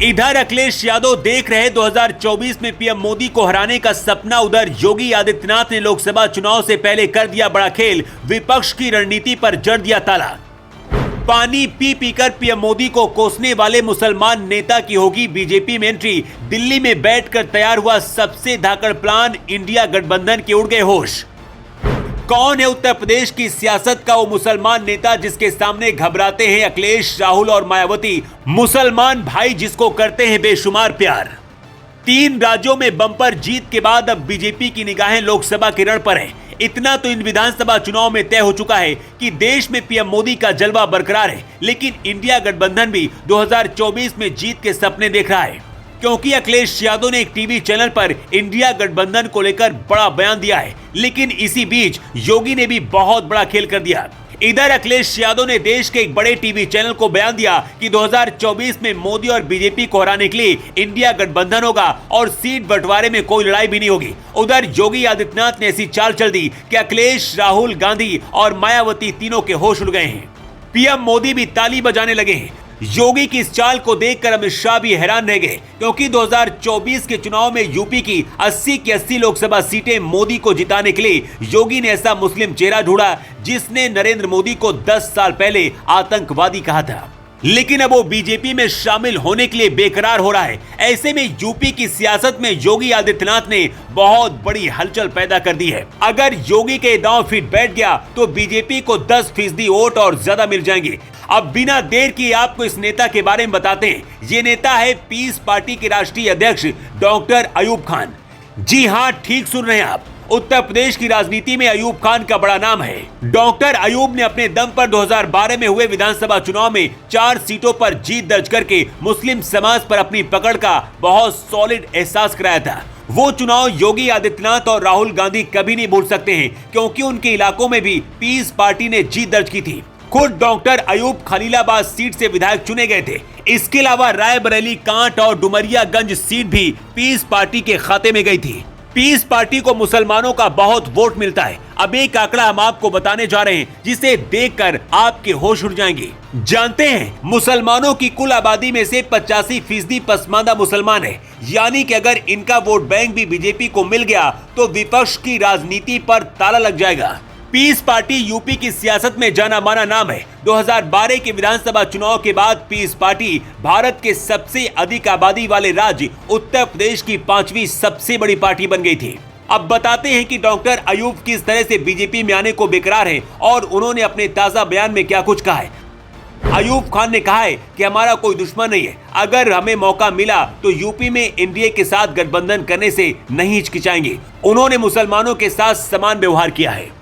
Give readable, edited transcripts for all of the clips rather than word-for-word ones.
इधर अखिलेश यादव देख रहे 2024 में पीएम मोदी को हराने का सपना, उधर योगी आदित्यनाथ ने लोकसभा चुनाव से पहले कर दिया बड़ा खेल, विपक्ष की रणनीति पर जड़ दिया ताला। पानी पी पीकर पीएम मोदी को कोसने वाले मुसलमान नेता की होगी बीजेपी में एंट्री, दिल्ली में बैठकर तैयार हुआ सबसे धाकड़ प्लान, इंडिया गठबंधन के उड़ गए होश। कौन है उत्तर प्रदेश की सियासत का वो मुसलमान नेता जिसके सामने घबराते हैं अखिलेश, राहुल और मायावती, मुसलमान भाई जिसको करते हैं बेशुमार प्यार। 3 राज्यों में बम्पर जीत के बाद अब बीजेपी की निगाहें लोकसभा के रण पर है। इतना तो इन विधानसभा चुनाव में तय हो चुका है कि देश में पीएम मोदी का जलवा बरकरार है, लेकिन इंडिया गठबंधन भी 2024 में जीत के सपने देख रहा है, क्योंकि अखिलेश यादव ने एक टीवी चैनल पर इंडिया गठबंधन को लेकर बड़ा बयान दिया है। लेकिन इसी बीच योगी ने भी बहुत बड़ा खेल कर दिया। इधर अखिलेश यादव ने देश के एक बड़े टीवी चैनल को बयान दिया कि 2024 में मोदी और बीजेपी को हराने के लिए इंडिया गठबंधन होगा और सीट बंटवारे में कोई लड़ाई भी नहीं होगी। उधर योगी आदित्यनाथ ने ऐसी चाल चल दी कि अखिलेश, राहुल गांधी और मायावती तीनों के होश उड़ गए हैं। पीएम मोदी भी ताली बजाने लगे हैं। योगी की इस चाल को देखकर अमित शाह भी हैरान रह गए, क्योंकि 2024 के चुनाव में यूपी की 80 की 80 लोकसभा सीटें मोदी को जिताने के लिए योगी ने ऐसा मुस्लिम चेहरा ढूंढा जिसने नरेंद्र मोदी को 10 साल पहले आतंकवादी कहा था। लेकिन अब वो बीजेपी में शामिल होने के लिए बेकरार हो रहा है। ऐसे में यूपी की सियासत में योगी आदित्यनाथ ने बहुत बड़ी हलचल पैदा कर दी है। अगर योगी के दांव फिट बैठ गया तो बीजेपी को 10% वोट और ज्यादा मिल जाएंगे। अब बिना देर किए आपको इस नेता के बारे में बताते हैं। ये नेता है पीस पार्टी के राष्ट्रीय अध्यक्ष डॉक्टर अयूब खान। जी हाँ, ठीक सुन रहे हैं आप, उत्तर प्रदेश की राजनीति में अयूब खान का बड़ा नाम है। डॉक्टर अयूब ने अपने दम पर 2012 में हुए विधानसभा चुनाव में 4 सीटों पर जीत दर्ज करके मुस्लिम समाज पर अपनी पकड़ का बहुत सॉलिड एहसास कराया था। वो चुनाव योगी आदित्यनाथ और राहुल गांधी कभी नहीं भूल सकते हैं, क्योंकि उनके इलाकों में भी पीस पार्टी ने जीत दर्ज की थी। खुद डॉक्टर अयूब खलीलाबाद सीट से विधायक चुने गए थे। इसके अलावा रायबरेली, कांट और डुमरियागंज सीट भी पीस पार्टी के खाते में गई थी। पीस पार्टी को मुसलमानों का बहुत वोट मिलता है। अब एक आंकड़ा हम आपको बताने जा रहे हैं जिसे देखकर आपके होश उड़ जाएंगे। जानते हैं, मुसलमानों की कुल आबादी में से 85% पसमानदा मुसलमान है। यानी कि अगर इनका वोट बैंक भी बीजेपी को मिल गया तो विपक्ष की राजनीति पर ताला लग जाएगा। पीस पार्टी यूपी की सियासत में जाना माना नाम है। 2012 के विधानसभा चुनाव के बाद पीस पार्टी भारत के सबसे अधिक आबादी वाले राज्य उत्तर प्रदेश की 5वीं सबसे बड़ी पार्टी बन गई थी। अब बताते हैं कि डॉक्टर अयूब किस तरह से बीजेपी में आने को बेकरार है और उन्होंने अपने ताजा बयान में क्या कुछ कहा है। अयूब खान ने कहा है कि हमारा कोई दुश्मन नहीं है, अगर हमें मौका मिला तो यूपी में एनडीए के साथ गठबंधन करने से नहीं हिचकिचाएंगे। उन्होंने मुसलमानों के साथ समान व्यवहार किया है।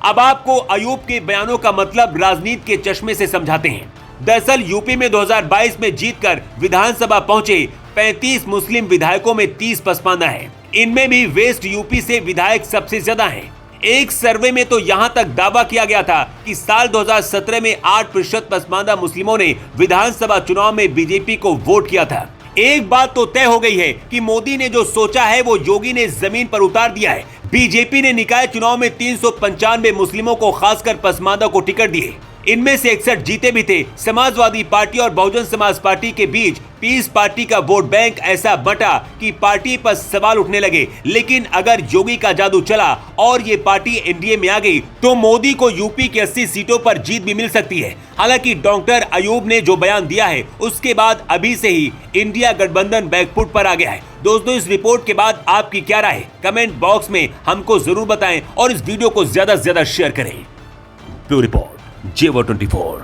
अब आपको अयूब के बयानों का मतलब राजनीति के चश्मे से समझाते हैं। दरअसल यूपी में 2022 में जीतकर विधानसभा पहुंचे 35 मुस्लिम विधायकों में 30 पसमानदा हैं। इनमें भी वेस्ट यूपी से विधायक सबसे ज्यादा हैं। एक सर्वे में तो यहां तक दावा किया गया था कि साल 2017 में 8% पसमानदा मुस्लिमों ने विधानसभा चुनाव में बीजेपी को वोट किया था। एक बात तो तय हो गई है कि मोदी ने जो सोचा है वो योगी ने जमीन पर उतार दिया है। बीजेपी ने निकाय चुनाव में 395 मुस्लिमों को, खासकर पसमानदा को टिकट दिए। इनमें से 61 जीते भी थे। समाजवादी पार्टी और बहुजन समाज पार्टी के बीच पीस पार्टी का वोट बैंक ऐसा बंटा कि पार्टी पर सवाल उठने लगे। लेकिन अगर योगी का जादू चला और ये पार्टी एनडीए में आ गई तो मोदी को यूपी की 80 सीटों पर जीत भी मिल सकती है। हालांकि डॉक्टर अयूब ने जो बयान दिया है उसके बाद अभी से ही इंडिया गठबंधन बैकफुट पर आ गया है। दोस्तों, इस रिपोर्ट के बाद आपकी क्या राय है? कमेंट बॉक्स में हमको जरूर बताएं और इस वीडियो को ज्यादा से ज्यादा शेयर करें। Bureau report, J24।